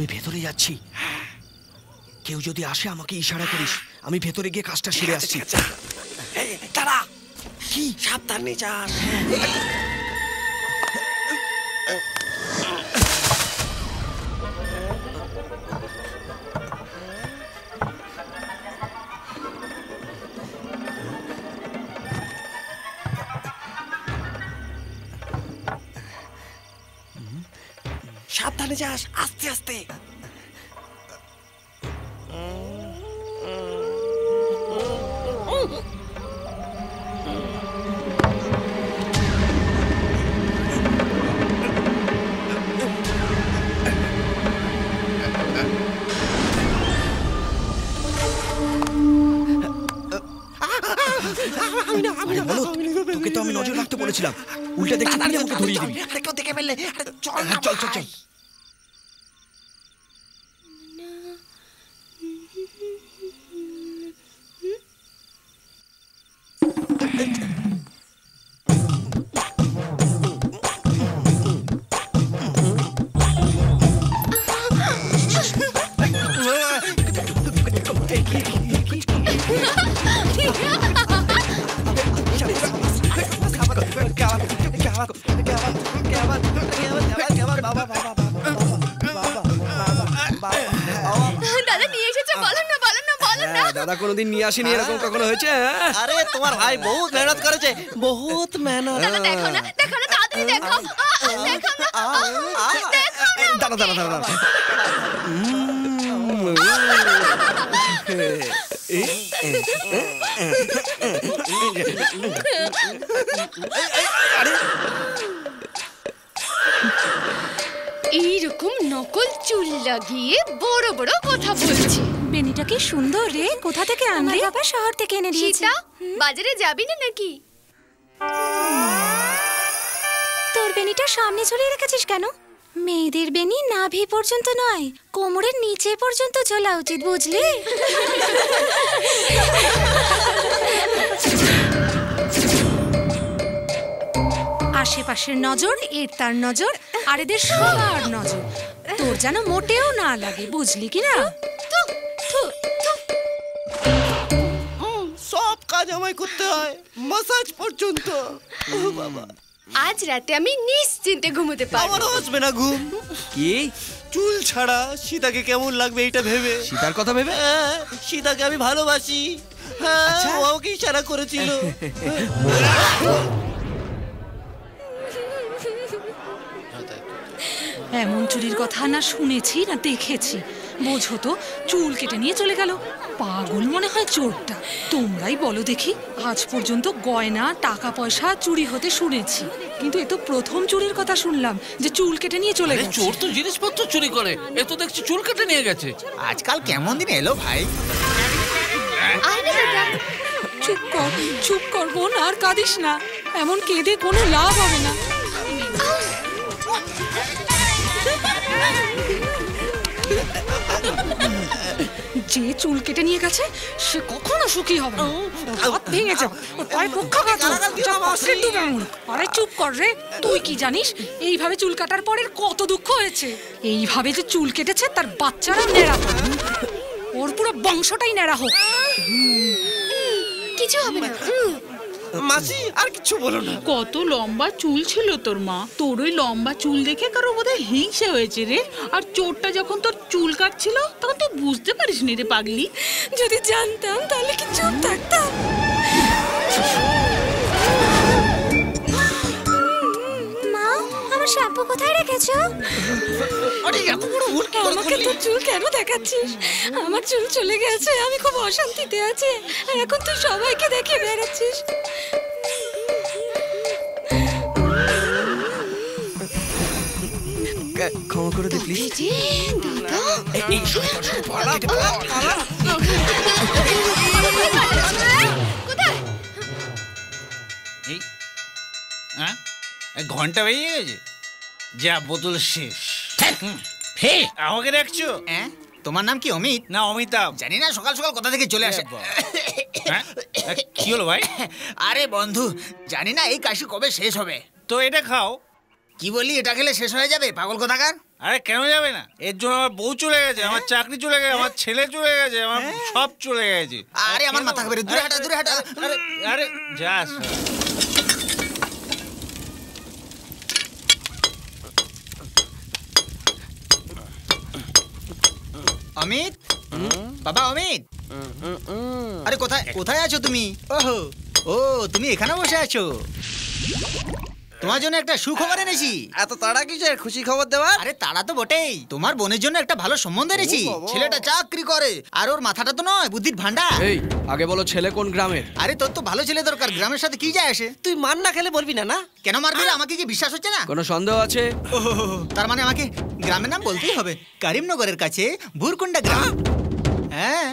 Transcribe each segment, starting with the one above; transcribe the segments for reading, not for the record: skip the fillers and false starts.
আমি ভেতরে যাচ্ছি, কেউ যদি আসে আমাকে ইশারা করিস, আমি ভেতরে গিয়ে কাজটা সেরে আসছি। দাঁড়া, কি? সাবধানে যাস। সাবধানে যাস, আস্তে আস্তে। তোকে তো আমি নজর রাখতে বলেছিলাম, উল্টা দেখছি তুই আমাকে ধরিয়ে দিবি। আরে কেউ দেখে ফেললে, চল চল চল চল। দাদা কোনোদিন নিয়ে আসেনি, এরকম কখনো হয়েছে? আরে তোমার ভাই বহুত মেহনত করেছে, বহুত মেহনত। দাদা দেখো না, দেখো না, তাড়াতাড়ি দেখো, দেখো না, দাঁড়া দাঁড়া দাঁড়া। এইরকম নকল চুল লাগিয়ে বড় বড় কথা বলছে। বেনিটা কি সুন্দর রে, কোথা থেকে আনলি? বাবা শহর থেকে এনে দিয়েছে। সীতা, বাজারে যাবি না নাকি? তোর বেনিটা সামনে ঝুলিয়ে রেখেছিস কেন? মেয়েদের বেনি নাভি পর্যন্ত নয়, কোমরের নিচে পর্যন্ত ঝোলা উচিত, বুঝলি? আশেপাশের নজর, এর তার নজর, আর এদের সবার নজর তোর যেন মোটেও না লাগে, বুঝলি কি না? সব কাজ আমায় করতে হয়, মাসাজ পর্যন্ত। বাবা, আজ রাতে আমি নিশ্চিন্তে ঘুমোতে পারবো। আমারও আসবে না ঘুম। কি? চুল ছাড়া সীতাকে কেমন লাগবে এটা ভেবে। সীতার কথা ভেবে? সীতাকে আমি ভালোবাসি। আচ্ছা। ও আমাকে ইশারা করেছিল। এমন চুরির কথা না শুনেছি না দেখেছি। বোঝো তো, চুল কেটে নিয়ে চলে গেল। পাগল মনে হয় চোরটা। তোমরাই বলো দেখি, আজ পর্যন্ত গয়না টাকা পয়সা চুরি হতে শুনেছি, কিন্তু এ তো প্রথম চুরির কথা শুনলাম যে চুল কেটে নিয়ে চলে গেছে। চোর তো জিনিসপত্র চুরি করে, এ তো দেখছি চুল কেটে নিয়ে গেছে। আজকাল কেমন দিন এলো ভাই। চুপ কর, চুপ কর বোন, আর কাঁদিস না। এমন কেঁদে কোনো লাভ হবে না। যে চুল কেটে নিয়ে গেছে সে কখনো সুখী হবে না। হাত ভেঙে যাও, ওর পায়ে পক্ষাঘাত হোক, যা পাশে ডুবে মরুক। আরে চুপ কর রে, তুই কি জানিস এইভাবে চুল কাটার পরে কত দুঃখ হয়েছে? এইভাবে যে চুল কেটেছে তার বাচ্চারা নেড়া হোক, ওর পুরো বংশটাই নেড়া হোক। কিছু হবে না। মাসি আর কিছু বলো না। কত লম্বা চুল ছিল তোর মা, তোর ওই লম্বা চুল দেখে কারো বোধহয় হিংসে হয়েছে রে। আর চোরটা যখন তোর চুল কাটছিল তখন তুই বুঝতে পারিস নি রে পাগলি। যদি জানতাম তাহলে কি চুপ থাকতাম? মা, আমার শ্যাম্পু কোথায় রেখেছো? আরে এত বড় ভুল কি করে আমাকে করলি? তোর চুল কেন দেখাচ্ছিস? আমার চুল চলে গেছে, আমি খুব অশান্তিতে আছি, আর এখন তুই সবাইকে দেখে বেড়াচ্ছিস। ক্ষমা করে দে প্লিজ। ঘন্টা বেরিয়ে গেছে, যা বোতল শেষ। আমাকে দেখছো? তোমার নাম কি অমিত? না অমিতাভ। জানি না সকাল সকাল কোথা থেকে চলে আসে। কি হলো ভাই? আরে বন্ধু, জানি না এই কাশি কবে শেষ হবে। তো এটা খাও। কি বলি, এটা খেলে শেষ হয়ে যাবে পাগল কোথাকার? আরে কেন যাবে না? এর জন্য আমার বউ চলে গেছে, আমার চাকরি চলে গেছে, আমার ছেলে চলে গেছে, আমার সব চলে গেছে। আরে আমার মাথা খাবে রে, দূরে হাঁটা, দূরে হাঁটা। আরে যাস অমিত, বাবা অমিত, আরে কোথায় কোথায় আছো তুমি? ওহো, ও তুমি এখানে বসে আছো। তোমার জন্য একটা সুখবর এনেছি। এত তাড়া কিসের খুশি খবর দেওয়ার? আরে তারা তো বটেই, তোমার বোনের জন্য একটা ভালো সম্বন্ধ এনেছি। ছেলেটা চাকরি করে, আর ওর মাথাটা তো নয় বুদ্ধির ভান্ডার। এই আগে বলো ছেলে কোন গ্রামের? আরে তোর তো ভালো ছেলে দরকার, গ্রামের সাথে কি যায় আসে? তুই মান না খেলে বলবি না না? কেন মারবি রে? আমাকে কি বিশ্বাস হচ্ছে না? কোনো সন্দেহ আছে? ওহো, তার মানে আমাকে গ্রামের নাম বলতেই হবে। করিমনগরের কাছে ভুরকুন্ডা গ্রাম। হ্যাঁ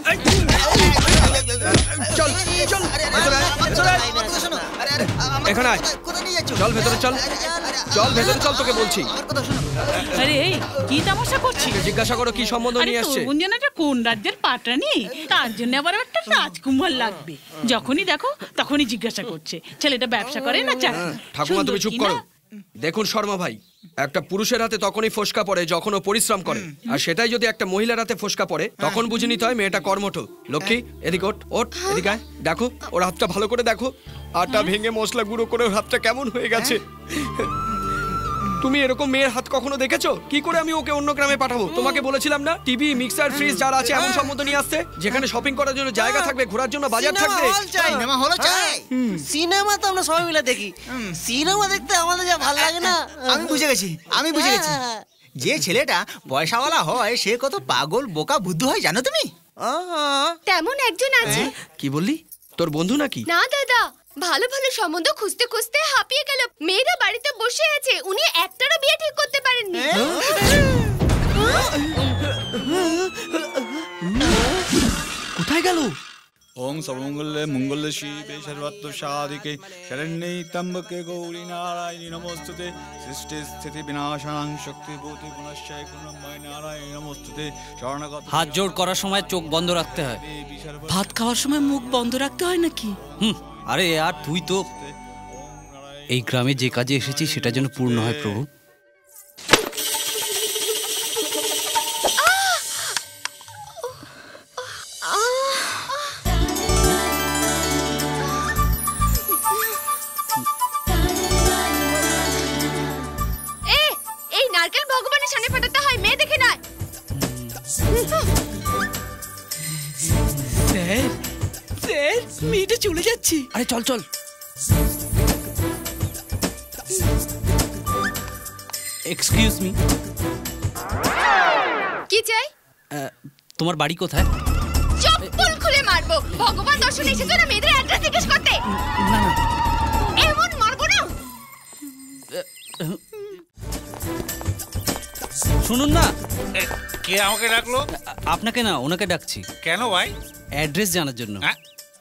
চল চল ভেতরে আয়, ভেতরে আয়। এখানে আয়। চল ভেতরে চল, চল ভেতরে চল, তোকে বলছি। আরে এই কি তামাশা করছিস? জিজ্ঞাসা করো কি সম্বন্ধ আরে নিয়ে তোর আসছে। বোন যেন একটা কোন রাজ্যের পাটানি, তার জন্য আবার একটা রাজকুমার লাগবে। যখনই দেখো তখনই জিজ্ঞাসা করছে ছেলেটা ব্যবসা করে না চাকরি। ঠাকুমা তুমি চুপ করো। দেখুন শর্মা ভাই, একটা পুরুষের হাতে তখনই ফোসকা পড়ে যখন ও পরিশ্রম করে, আর সেটাই যদি একটা মহিলার হাতে ফোসকা পড়ে তখন বুঝে নিতে হয় মেয়েটা কর্মঠ। লক্ষ্মী এদিকে ওঠ, ওঠ এদিকে আয়। দেখো ওর হাতটা ভালো করে দেখো, আটা ভেঙে মশলা গুঁড়ো করে ওর হাতটা কেমন হয়ে গেছে। তুমি এরকম মেয়ের হাত কখনো দেখেছো? কি করে আমি ওকে অন্য গ্রামে পাঠাবো? তোমাকে বলেছিলাম না টিভি মিক্সার ফ্রিজ যারা আছে এমন সম্বন্ধ নিয়ে আসতে, যেখানে শপিং করার জন্য জায়গা থাকবে, ঘোরার জন্য বাজার থাকবে। সিনেমা হলো চাই। সিনেমা তো আমরা সবাই মিলে দেখি, সিনেমা দেখতে আমাদের যা ভালো লাগে না। আমি বুঝে গেছি, আমি বুঝে গেছি। যে ছেলেটা পয়সাওয়ালা হয় সে কত পাগল বোকা বুদ্ধু হয় জানো তুমি? তেমন একজন আছে। কি বললি? তোর বন্ধু নাকি? না দাদা, ভালো ভালো সম্বন্ধ খুঁজতে খুঁজতে হাঁপিয়ে গেল। মেয়েরা বাড়িতে বসে আছে, উনি একটারও বিয়ে ঠিক করতে পারেননি। কোথায় গেল? ओम सर्वमंगले मंगले शिवे सर्वत्र साधिके शरण्ये त्र्यंबके गौरी नारायणी नमोस्तुते सृष्टि स्थिति विनाशानां शक्ति भूति गुणश्चय गुणमय नारायणी नमोस्तुते शरणगत। হাত জোড় করার সময় চোখ বন্ধ রাখতে হয়, ভাত খাওয়ার সময় মুখ বন্ধ রাখতে হয় নাকি? আরে আর তুই তো এই গ্রামে যে কাজে এসেছিস সেটা যেন পূর্ণ হয় প্রভু। এই নারকেল ভগবানের সামনে ফাটাতে হয়, মেয়ে দেখে নয়। মেয়েটা চলে যাচ্ছে। আরে চল চল। এক্সকিউজ মি, কি চাই? তোমার বাড়ি কোথায়? চপ্পল খুলে মারবো। ভগবান দর্শনে এসেছো না মেয়েদের অ্যাড্রেস জিজ্ঞেস করতে? না না, এমন মারবো না। শুনুন না। কে আমাকে ডাকলো? আপনাকে না, ওনাকে ডাকছি। কেন ভাই? অ্যাড্রেস জানার জন্য।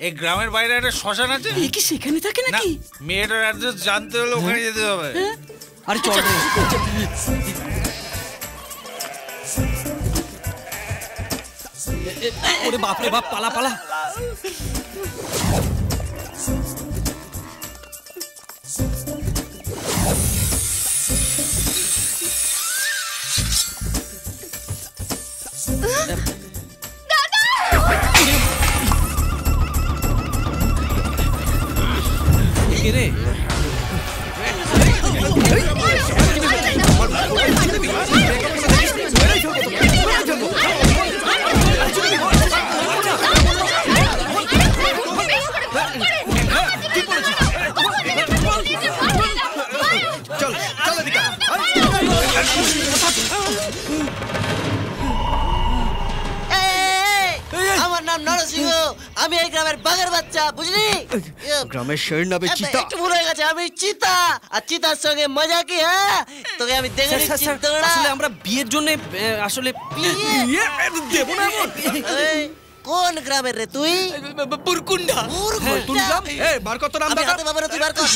এই গ্রামের বাইরে একটা শ্মশান আছে। এই কি সেখানে থাকে নাকি? মেয়েটার অ্যাড্রেস জানতে হলে ওখানে যেতে হবে। আরে চল রে। ওরে বাপ রে বাপ, পালা পালা। কে রে? চল চল এদিকে। আমার নাম নরসিংহ, আমি এই গ্রামের বাঘের বাচ্চা, বুঝলি? গ্রামের শের নামে চিতা। একটু ভুল হয়ে গেছে, আমি চিতা। আর চিতার সঙ্গে মজা কি? হ্যাঁ, তোকে আমি দেখে নিচ্ছি। আসলে আমরা বিয়ের জন্য আসলে দেব না। কোন গ্রামের রে তুই? পুরকুন্ডা। বার কত নাম আমি হাতে বাবারে, তুই বার কর।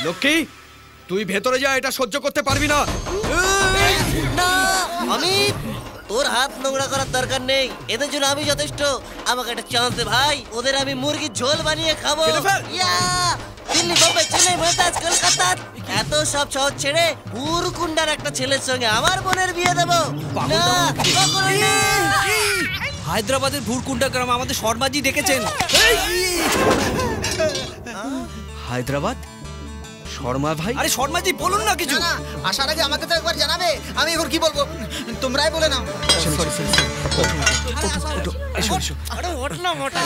লক্ষ্মী তুই ভেতরে যা, এটা সহ্য করতে পারবি না। না, আমি তোর হাত নোংরা করার দরকার নেই, এদের জন্য আমি যথেষ্ট। আমাকে একটা চান্স দে ভাই, ওদের আমি মুরগির ঝোল বানিয়ে খাবো। ইয়া, দিল্লি, বোম্বে, চেন্নাই, মাদ্রাজ, কলকাতা এত সব শহর ছেড়ে পুরকুন্ডার একটা ছেলের সঙ্গে আমার বোনের বিয়ে দেবো না, কখনোই না। হায়দ্রাবাদের ভুরকুন্ডা গ্রাম আমাদের শর্মাজি ডেকেছেন। হায়দ্রাবাদ শর্মা ভাই? আরে শর্মাজি বলুন না কিছু। না, আসার আগে আমাকে তো একবার জানাবে, আমি এখন কি বলবো তোমরাই বলে নাও। আরে ওঠ না মোটা।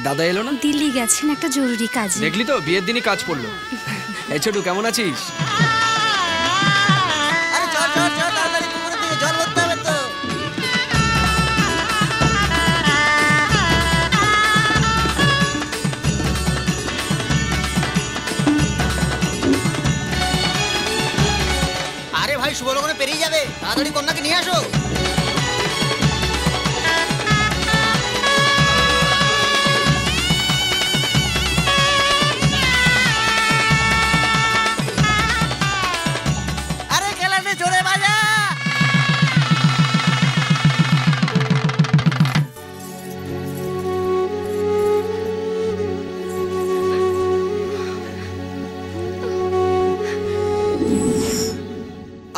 দাদা এলো না? দিল্লি গেছেন একটা জরুরি কাজে। দেখলি তো বিয়ের দিনই কাজ পড়লো। এই ছোটু কেমন আছিস? আরে চল চল চল, তাড়াতাড়ি পুকুরের দিকে জল ভরতে হবে তো। আরে ভাই শুভ লগ্নে পেরিয়ে যাবে, তাড়াতাড়ি কন্যাকে নিয়ে আসো। আরে খেলাতে জোরে বাজা।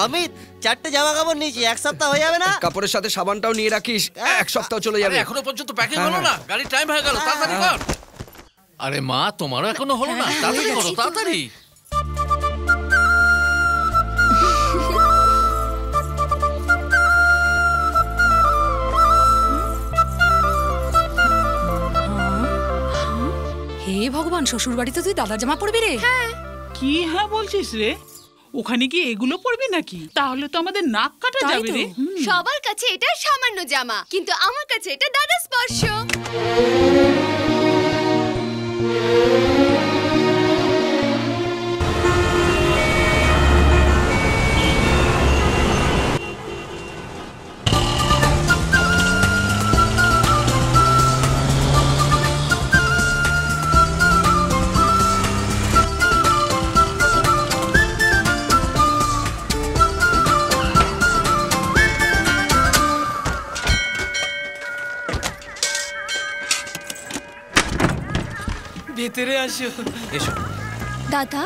অমিত, 4টে জামা কাপড় নিয়েছি, 1 সপ্তাহ হয়ে যাবে না? কাপড়ের সাথে সাবানটাও নিয়ে রাখিস, 1 সপ্তাহ চলে যাবে। এখনো পর্যন্ত প্যাকিং হলো না, গাড়ির টাইম হয়ে গেল, তাড়াতাড়ি কর। আরে মা, তোমারও এখনো হলো না, তাড়াতাড়ি করো, তাড়াতাড়ি। হে ভগবান, শ্বশুর বাড়িতে তুই দাদা জামা পরবি রে? কি হ্যাঁ বলছিস রে? ওখানে কি এগুলো পরবি নাকি? তাহলে তো আমাদের নাক কাটা তাই যাবে তো। রে। সবার কাছে এটা সামান্য জামা, কিন্তু আমার কাছে এটা দাদা স্পর্শ। ভেতরে আসো। এসো। দাদা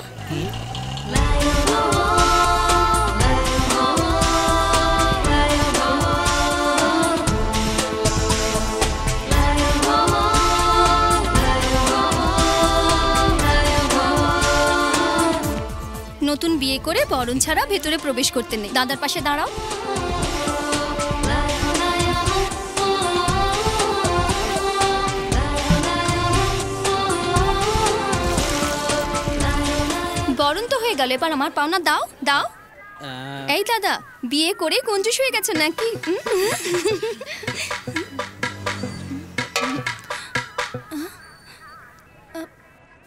নতুন বিয়ে করে বরণ ছাড়া ভেতরে প্রবেশ করতে নেই। দাদার পাশে দাঁড়াও। বরণ তো হয়ে গেল, এবার আমার পাওনা দাও দাও। এই দাদা, বিয়ে করে কঞ্জুস হয়ে গেছে নাকি?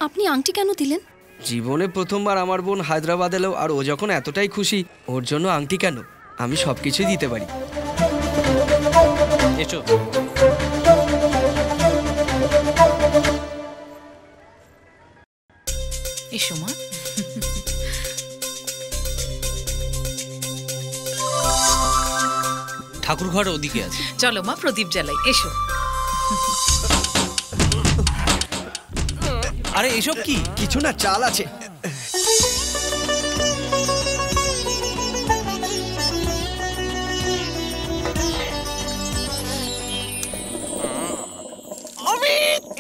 আপনি আংটি কেন দিলেন? জীবনে প্রথমবার আমার বোন হায়দ্রাবাদ এলো, আর ও যখন এতটাই খুশি, ওর জন্য আংটি কেন, আমি সবকিছুই দিতে পারি। এসো। এসো মা। ঠাকুর ঘর ওদিকে আছে। চলো মা, প্রদীপ জ্বালাই। এসো। আরে এসব কি? কিছু না, চাল আছে।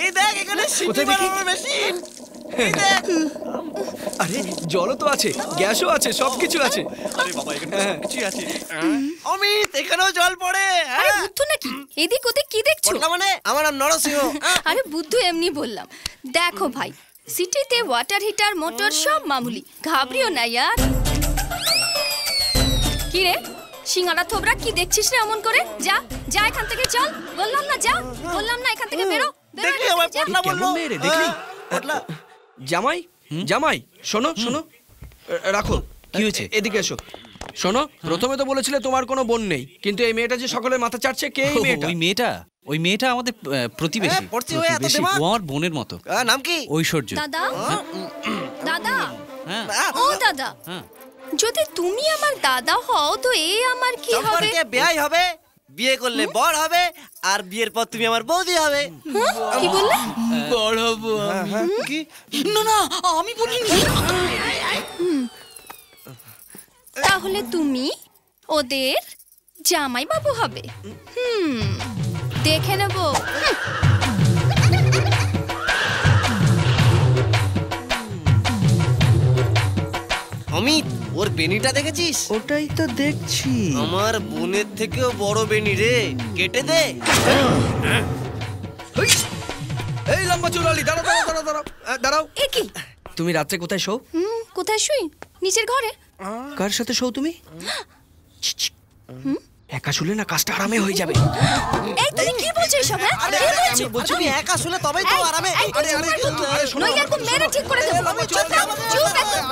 এই দেখ, এখানে সিটি বানানোর মেশিন। এই দেখ। আরে জলও তো আছে, গ্যাসও আছে, সবকিছু আছে। আরে বাবা, এখানে কিছুই আছে। অমিত, এখানেও জল পড়ে। আরে বুদ্ধু নাকি? এদিক ওদিক কি দেখছো? পড়লা মানে? আমার নাম নরসিংহ। আরে বুদ্ধু এমনি বললাম। দেখো ভাই, সিটিতে ওয়াটার হিটার মোটর সব মামুলি, ঘাবড়িও না ইয়ার। কি রে সিঙ্গারা থোবরা, কি দেখছিস রে অমন করে? যা যা এখান থেকে, চল। বললাম না যা, বললাম না এখান থেকে বেরো। দেখলি আমার পড়লা বললো। কেমন মেয়ে রে, দেখলি? পড়লা। জামাই, জামাই, শোনো শোনো, রাখো। কি হয়েছে? এদিকে এসো। শোনো, প্রথমে তো বলেছিলে তোমার কোনো বোন নেই, কিন্তু এই মেয়েটা যে সকলের মাথা চাটছে, কে এই মেয়েটা? ওই মেয়েটা আমাদের প্রতিবেশী। ও আমার বোনের মতো। নাম কি? ঐশ্বর্য। দাদা দাদা ও দাদা, যদি তুমি আমার দাদা হও তো এ আমার কি হবে? সম্পর্কে বিয়ে হবে, বিয়ে করলে বর হবে, আর বিয়ের পর তুমি আমার বৌদি হবে। কি বললে? বড় হবো আমি। কি? না না, আমি বলিনি। তাহলে তুমি ওদের জামাই বাবু হবে। দেখে নেব। অমিত, ওর বেনিটা দেখেছিস? ওটাই তো দেখছি। আমার বোনের থেকেও বড় বেনি রে, কেটে দে। এই লম্বা চুলালি, দাঁড়াও দাঁড়াও দাঁড়াও দাঁড়াও দাঁড়াও। এ কি? তুমি রাত্রে কোথায় শো? কোথায় শুই? নিচের ঘরে। কার সাথে শো তুমি? একা শুলে না কাজটা আরামে হয়ে যাবে। এই তুমি কি বলছো এসব? হ্যাঁ, কি বলছো? তুমি একা শুলে তবেই তো আরামে। নইলে একদম মেরে ঠিক করে দেব। চুপ থাক, চুপ একদম।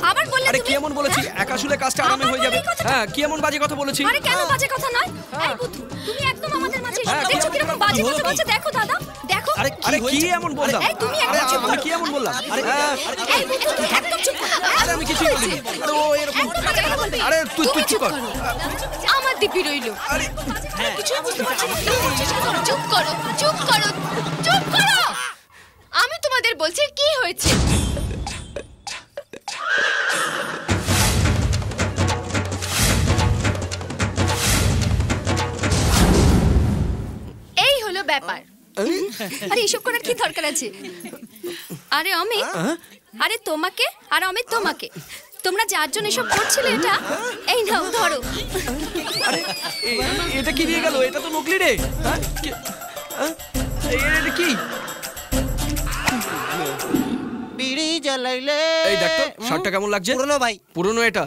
আবার বললে আরে তুমি? কি এমন বলেছি একা শুলে কাজটা আরামে হয়ে যাবে? হ্যাঁ, কি এমন বাজে কথা বলেছি? আরে কেন বাজে কথা নয়? এই বুদ্ধু, তুমি একদম আমাদের মাঝে এসে দেখছো কিরকম বাজে কথা বলছে? দেখো দাদা, দেখো। আরে কি এমন বললাম? এই তুমি একদম চুপ আমি করো। কি এমন বললাম? এই বুদ্ধু, তুমি একদম চুপ করো। আরে আমি কিছুই বলিনি। আরে ও এরকম। একদম বাজে কথা বলবি। আরে তুই তুমি চুপ কর। আমার দিব্যি রইলো। আরে কিছু বুঝতে পারছি না। চুপ করো, চুপ করো, চুপ করো। আমি তোমাদের বলছি কি হয়েছে। এই হলো ব্যাপার। আরে এসব করার কি দরকার আছে? আরে অমিত, আরে তোমাকে আর অমিত তোমাকে, তোমরা চারজন এসব করছিলে এটা? এই নাও ধরো। আরে এটা কি দিয়ে গেল? এটা তো নকলি রে। হ্যাঁ? এটা কি? বিড়ি জ্বালাইলে। এই দেখ তো শার্টটা কেমন লাগছে? পুরনো ভাই। পুরনো এটা।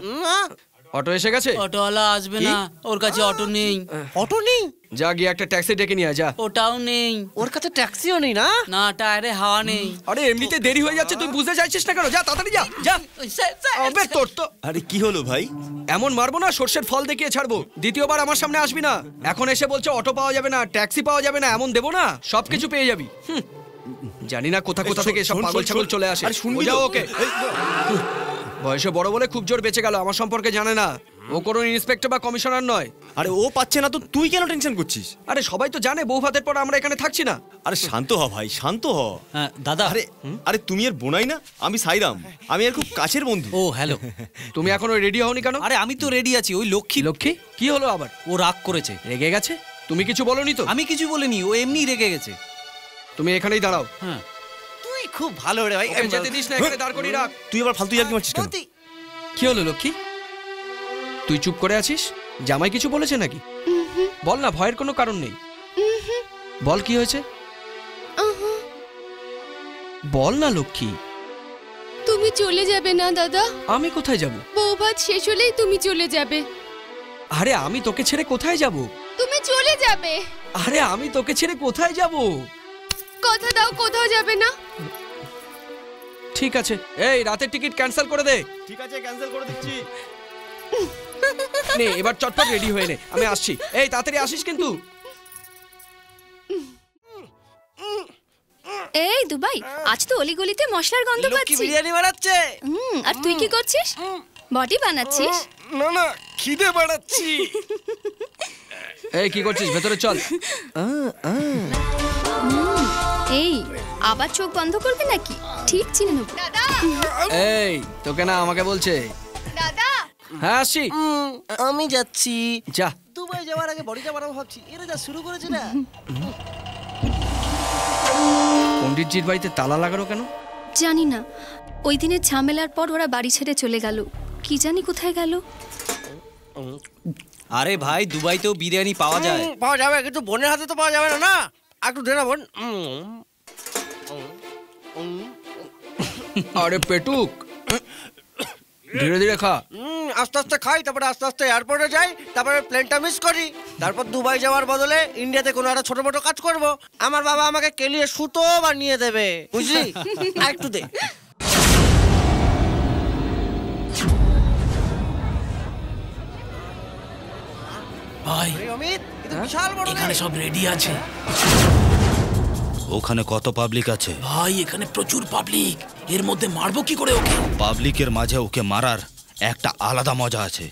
অটো এসে গেছে? অটোওয়ালা আসবে না, ওর কাছে অটো নেই। অটো নেই? যা গিয়ে একটা ট্যাক্সি ডেকে নিয়ে যা। ওটাও নেই। ওর কাছে ট্যাক্সিও নেই না? না, টায়ারে হাওয়া নেই। আরে এমনিতে দেরি হয়ে যাচ্ছে, তুই বুঝতে চাইছিস না কেন? যা তাড়াতাড়ি যা যা। আবে তোর তো। আরে কি হলো ভাই? এমন মারবো না, সর্ষের ফল দেখিয়ে ছাড়বো। দ্বিতীয়বার আমার সামনে আসবি না। এখন এসে বলছে অটো পাওয়া যাবে না, ট্যাক্সি পাওয়া যাবে না, এমন দেবো না, সবকিছু পেয়ে যাবি। জানি না কোথা কোথা থেকে সব পাগল ছাগল চলে আসে। বোঝাও ওকে। বয়সে বড় বলে খুব জোর বেঁচে গেল, আমার সম্পর্কে জানে না। ও কোনো ইন্সপেক্টর বা কমিশনার নয়। আরে ও পাচ্ছে না তো তুই কেন টেনশন করছিস? আরে সবাই তো জানে বউ ভাতের পর আমরা এখানে থাকছি না। আরে শান্ত হ ভাই, শান্ত হ। দাদা। আরে তুমি এর বোনাই না? আমি সাইরাম, আমি এর খুব কাছের বন্ধু। ও হ্যালো। তুমি এখনো রেডি হওনি কেন? আরে আমি তো রেডি আছি। ওই লক্ষ্মী। লক্ষ্মী কি হলো আবার? ও রাগ করেছে। রেগে গেছে? তুমি কিছু বলোনি তো? আমি কিছু বলিনি, ও এমনি রেগে গেছে। তুমি এখানেই দাঁড়াও। হ্যাঁ, তুই খুব ভালো রে ভাই। ওকে যেতে দিস না, এখানে দাঁড় করিয়ে রাখ। তুই আবার ফালতু ইয়ার্কি মারছিস কেন? কি হলো লক্ষ্মী? তুই চুপ করে আছিস? জামাই কিছু বলেছে নাকি? বল না, ভয়ের কোনো কারণ নেই। বল কি হয়েছে? বল না লক্ষ্মী। তুমি চলে যাবে না দাদা? আমি কোথায় যাব? বৌভাত শেষ হলেই তুমি চলে যাবে। আরে আমি তোকে ছেড়ে কোথায় যাব? তুমি চলে যাবে। আরে আমি তোকে ছেড়ে কোথায় যাব? কথা দাও কোথাও যাবে না। ঠিক আছে, এই রাতের টিকিট ক্যান্সেল করে দে। ঠিক আছে, ক্যান্সেল করে দিচ্ছি। নে এবার চটপট রেডি হয়ে নে, আমি আসছি। এই তাড়াতাড়ি আসিস কিন্তু। এই দুবাই, আজ তো অলিগলিতে মশলার গন্ধ পাচ্ছি। বিরিয়ানি বানাচ্ছে। আর তুই কি করছিস? বডি বানাচ্ছিস? না না, খিদে বাড়াচ্ছি। এই কি করছিস? ভেতরে চল। এই আবার চোখ বন্ধ করবে নাকি? ঠিক চিনে নেব। দাদা এই তোকে না, আমাকে বলছে। দাদা হ্যাঁ আসছি। আমি যাচ্ছি। যা। দুবাই যাওয়ার আগে বডিটা বানাবো ভাবছি। এরা যা শুরু করেছে না। পণ্ডিতজির বাড়িতে তালা লাগানো কেন? জানি না, ওই দিনের ঝামেলার পর ওরা বাড়ি ছেড়ে চলে গেল। কি জানি কোথায় গেল। আরে ভাই, দুবাইতেও বিরিয়ানি পাওয়া যায়। পাওয়া যাবে, কিন্তু বোনের হাতে তো পাওয়া যাবে না। না একটু দে না বোন। আরে পেটুক, ধীরে ধীরে খা। আস্তে আস্তে খাই, তারপরে আস্তে আস্তে এয়ারপোর্টে যাই, তারপরে প্লেনটা মিস করি, তারপর দুবাই যাওয়ার বদলে ইন্ডিয়াতে কোনো একটা ছোট মোটো কাজ করব। আমার বাবা আমাকে কেলিয়ে সুতো বানিয়ে দেবে, বুঝলি? একটু দে। ভাই অমিত এটা বিশাল বড় এখানে সব রেডি আছে। ওখানে কত পাবলিক আছে? ভাই এখানে প্রচুর পাবলিক, এর মধ্যে মারবো কি করে ওকে? পাবলিকের মাঝে ওকে মারার একটা আলাদা মজা আছে,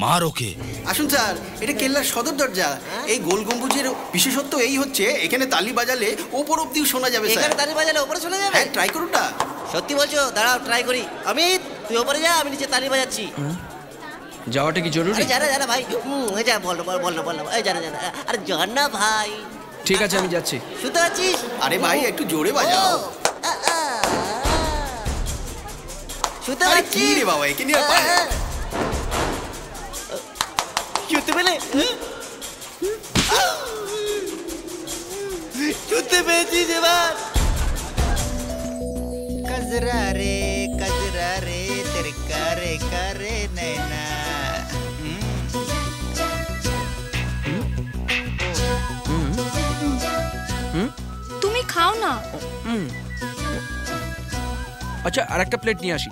মার ওকে। আসুন স্যার, এটা কেল্লার সদর দরজা। এই গোল গম্বুজের বিশেষত্ব এই হচ্ছে এখানে তালি বাজালে ওপর অব্দিও শোনা যাবে স্যার। এখানে তালি বাজালে উপরে চলে যাবে? হ্যাঁ, ট্রাই করুন না। সত্যি বলছো? দাঁড়াও ট্রাই করি। অমিত তুই উপরে যা, আমি নিচে তালি বাজাচ্ছি। যাওয়াটা কি জরুরি? আরে জানা জানা ভাই, যা বল না এই জানা জানা, আরে জান না ভাই। ঠিক আছে আমি যাচ্ছি। শুনতে পাচ্ছিস? আরে ভাই একটু জোরে বাজাও। শুনতে আরে পাচ্ছিস? কি রে বাবা, একে নিয়ে আর পারে না। শুনতে পেলে? শুনতে পেয়েছিস এবার? কজরা রে তেরে কারে কারে নैना। তুমি খাও না। আচ্ছা আর একটা প্লেট নিয়ে আসি।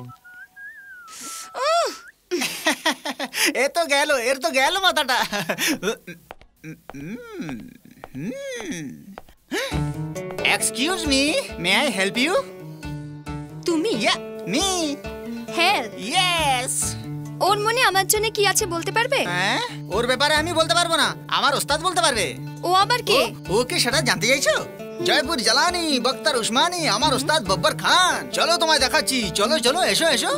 এ তো গেল, এর তো গেল মাথাটা। Excuse me, may I help you? তুমি? মি। হেল্প? ইয়েস। ওর মনে আমার জন্য কি আছে বলতে পারবে? হ্যাঁ, ওর ব্যাপারে আমি বলতে পারবো না, আমার ওস্তাদ বলতে পারবে। ও আবার কে? ওকে সেটা জানতে চাইছো? জয়পুর জালানি, বক্তার উসমানী, আমার ওস্তাদ বব্বর খান। চলো তোমায় দেখাচ্ছি, চলো চলো, এসো এসো।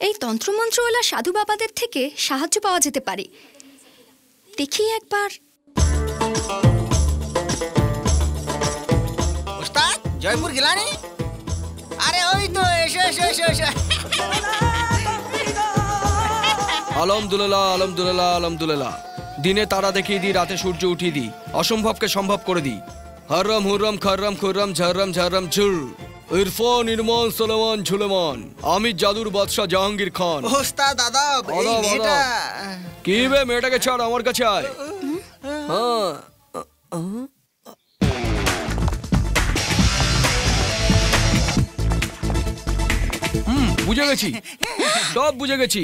এই তন্ত্রমন্ত্রওয়ালা সাধু বাবাদের থেকে সাহায্য পাওয়া যেতে পারে, দেখি একবার। ওস্তাদ জয়পুর গিলানি, আরে ওই তো, এসো এসো এসো এসো। আলহামদুলিল্লাহ আলহামদুলিল্লাহ আলহামদুলিল্লাহ। দিনে তারা দেখিয়ে দিই, রাতে সূর্য উঠিয়ে দিই, অসম্ভবকে সম্ভব করে দিই। হররম হুররম খররম খুররম ঝররম ঝররম ঝুর। ইরফান ইরমান সুলেমান ঝুলেমান। আমি জাদুর বাদশা জাহাঙ্গীর খান। ওস্তাদ আদাব। এই আদাব, মেয়েটা কি বে, মেয়েটাকে ছাড়, আমার কাছে আয়। হ্যাঁ বুঝে গেছি, সব বুঝে গেছি।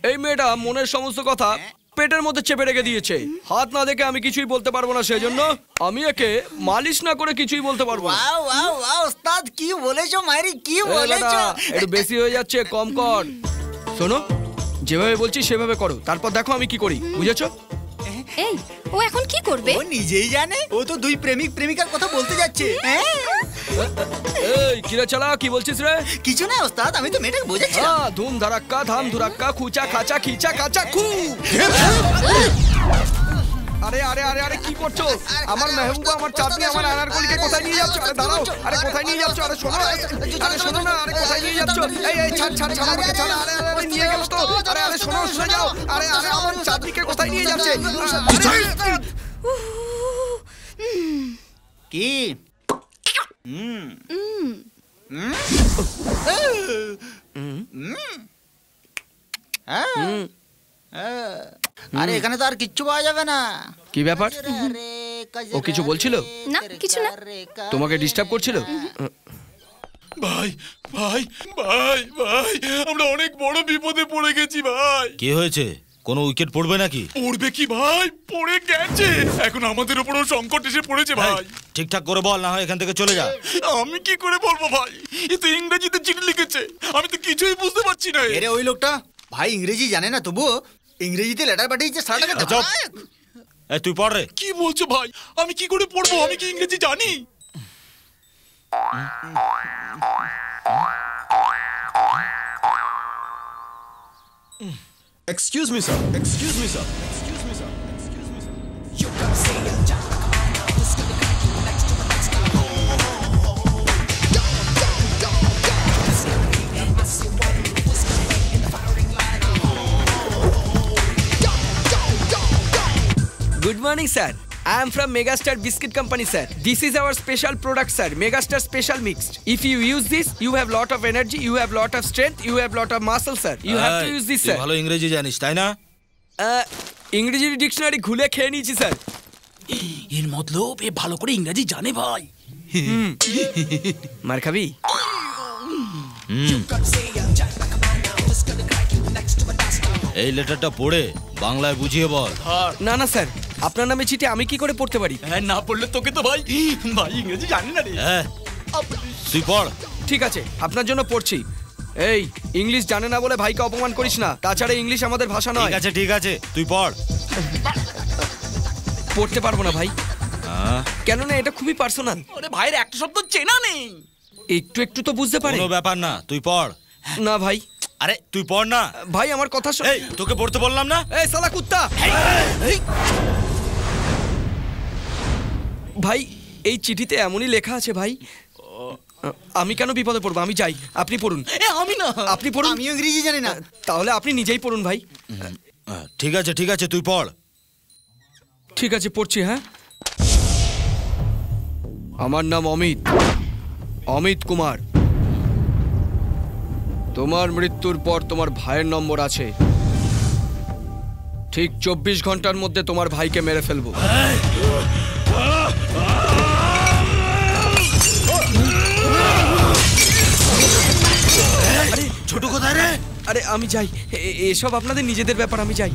এই মেয়েটা মনের সমস্ত কথা পেটের মধ্যে চেপে রেখে দিয়েছে। হাত না দেখে আমি কিছুই বলতে পারবো না, সেজন্য আমি একে মালিশ না করে কিছুই বলতে পারবো না। ওয়াও ওয়াও ওয়াও, ওস্তাদ কি বলেছো মাইরি, কি বলেছো? একটু বেশি হয়ে যাচ্ছে, কম কর। শোনো, যেভাবে বলছি সেভাবে করো, তারপর দেখো আমি কি করি, বুঝেছো? এই ও এখন কি করবে? ও নিজেই জানে, ও তো দুই প্রেমিক প্রেমিকার কথা বলতে যাচ্ছে। এই কিরে চালা, কি বলছিস রে? কিছু না ওস্তাদ, আমি তো মেয়েটাকে বোঝাচ্ছি। ধুম ধারাক্কা ধাম ধুরাক্কা খুচা খাচা খিচা খাচা খু। আরে আরে আরে আরে কি করছো? আমার মেহবুবা, আমার চাঁদনি, আমার আনারকলিকে কোথায় নিয়ে যাচ্ছ? আরে দাঁড়াও, আরে কোথায় নিয়ে যাচ্ছ? আরে শোনো, আরে শোনো না, আরে কোথায় নিয়ে যাচ্ছ? এই এই ছাড় ছাড় ছাড় আমাকে ছাড়। আরে আরে আরে নিয়ে গেল তো। আরে আরে শোনো, শুনে যাও। আরে আরে আমার চাঁদনিকে কোথায় নিয়ে যাচ্ছে? কি? আরে এখানে তো আর কিচ্ছু পাওয়া যাবে না। কি ব্যাপার? ও কিছু বলছিল? না কিছু না। তোমাকে ডিস্টার্ব করছিল? ভাই ভাই ভাই ভাই, আমরা অনেক বড় বিপদে পড়ে গেছি ভাই। কি হয়েছে? কোনো উইকেট পড়বে নাকি? পড়বে কি ভাই, পড়ে গেছে। এখন আমাদের উপরও সংকট এসে পড়েছে ভাই। ঠিকঠাক করে বল, না হয় এখান থেকে চলে যা। আমি কি করে বলবো ভাই, এ তো ইংরেজিতে চিঠি লিখেছে, আমি তো কিছুই বুঝতে পারছি না। এরে ওই লোকটা ভাই ইংরেজি জানে না, তবুও ইংরেজিতে লেটার পাঠিয়েছে। তুই পড় রে। কি বলছো ভাই, আমি কি করে পড়বো? আমি কি ইংরেজি জানি? Excuse me, sir. Excuse me, sir. Excuse me, sir. Excuse me, sir. You can say it, Jack. This gonna crack you next to the next guy. This gonna be an massive one. This gonna be in the firing line. Good morning, sir. I am from Megastar Biscuit Company, sir. This is our special product, sir. Megastar Special Mixed. If you use this, you have lot of energy, you have lot of strength, you have lot of muscle, sir. You have to use this, sir. ভালো ইংরেজি জানিস তাই না? ইংরেজির dictionary খুলে খেয়ে নিয়েছি, sir. এর মতলব এ ভালো করে ইংরেজি জানে ভাই। মার খাবি? এই লেটারটা পড়ে বাংলায় বুঝিয়ে বল। না না স্যার, আপনার নামে চিঠি আমি কি করে পড়তে পারি? হ্যাঁ, না পড়লে তোকে তো ভাই ইংরেজি জানি না রে। হ্যাঁ, তুই পড়। ঠিক আছে, আপনার জন্য পড়ছি। এই, ইংলিশ জানে না বলে ভাইকে অপমান করিস না। তাছাড়া ইংলিশ আমাদের ভাষা নয়। ঠিক আছে, তুই পড়। পড়তে পারবো না ভাই। কেননা এটা খুবই পার্সোনাল। আরে ভাইয়ের একটা শব্দ চেনা নেই। একটু একটু তো বুঝতে পারি। কোনো ব্যাপার না, তুই পড়। না ভাই। আরে তুই পড় না ভাই, আমার কথা শোন। এই, তোকে পড়তে বললাম না? এই শালা কুত্তা! ভাই, এই চিঠিতে এমনই লেখা আছে ভাই। আমি কেন বিপদে পড়বো? আমি যাই, আপনি পড়ুন। আমি না, আপনি পড়ুন। আমি ইংরেজি জানি না। তাহলে আপনি নিজেই পড়ুন ভাই। ঠিক আছে, তুই পড়। ঠিক আছে, পড়ছি। হ্যাঁ, আমার নাম অমিত কুমার। তোমার মৃত্যুর পর তোমার ভাইয়ের নম্বর আছে। ঠিক 24 ঘন্টার মধ্যে তোমার ভাইকে মেরে ফেলবো। আরে ছোট কোথায় রে? আরে আমি যাই, এসব আপনাদের নিজেদের ব্যাপার, আমি যাই।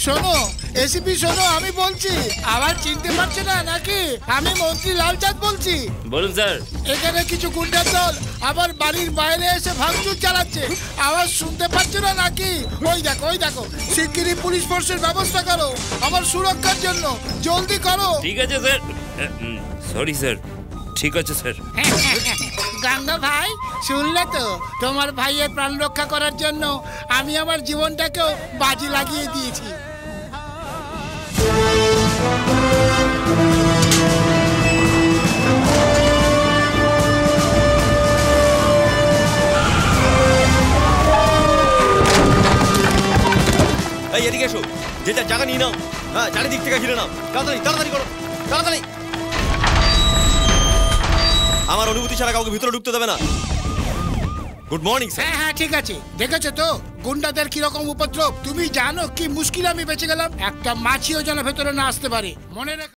শোনো এসিপি, শোনো আমি বলছি, আবার চিনতে পারছো না নাকি? আমি মন্ত্রী লালচাঁদ বলছি। বলুন স্যার। এখানে কিছু গুন্ডার দল আবার বাড়ির বাইরে এসে ভাঙচুর চালাচ্ছে, আওয়াজ শুনতে পাচ্ছ না নাকি? ওই দেখো শিগগিরই পুলিশ ফোর্সের ব্যবস্থা করো আমার সুরক্ষার জন্য, জলদি করো। ঠিক আছে স্যার। Sorry sir. ঠিক আছে স্যার। গাঙ্গা ভাই, শুনলে তো? তোমার ভাইয়ের প্রাণ রক্ষা করার জন্য আমি আমার জীবনটাকেও বাজি লাগিয়ে দিয়েছি। এই এদিকে এসো, যে যার জায়গা নিয়ে নাও। হ্যাঁ, চারিদিক থেকে ঘিরে নাও। তাড়াতাড়ি করো, তাড়াতাড়ি। আমার অনুমতি ছাড়া কাউকে ভিতরে ঢুকতে দেবে না। Good morning sir. হ্যাঁ ঠিক আছে, দেখেছো তো গুন্ডাদের কিরকম উপদ্রব? তুমি জানো কি মুশকিল আমি বেঁচে গেলাম? একটা মাছিও যেন ভেতরে না আসতে পারে, মনে রেখো।